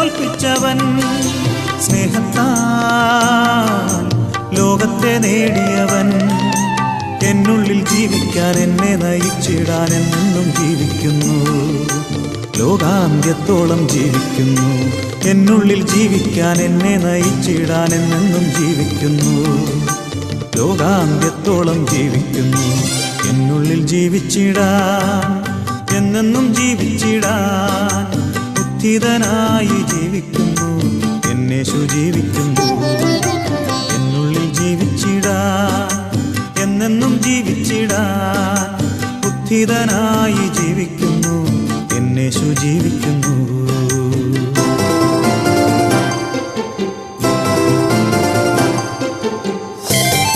തോൽപ്പിച്ചവൻ, സ്നേഹത്താൽ ലോകത്തെ നേടിയവൻ, എന്നുള്ളിൽ ജീവിക്കാൻ എന്നെ നയിച്ചിടാൻ എന്നും ജീവിക്കുന്നു. ലോകാന്ത്യത്തോളം ജീവിക്കുന്നു, എന്നുള്ളിൽ ജീവിക്കാൻ എന്നെ നയിച്ചിടാൻ എന്നും ജീവിക്കുന്നു. ലോകാന്ത്യത്തോളം ജീവിക്കുന്നു, എന്നുള്ളിൽ ജീവിച്ചിടാൻ എന്നെന്നും ജീവിച്ചിടാൻ ഉദ്ധിതനായി ജീവിക്കുന്നു. എന്നേശു ജീവിക്കുന്നു, എന്നുള്ളിൽ ജീവിച്ചിടാൻ എന്നെന്നും ജീവിച്ചിടാൻ ഉദ്ധിതനായി ജീവിക്കുന്നു. എന്നേശു ജീവിക്കുന്നു.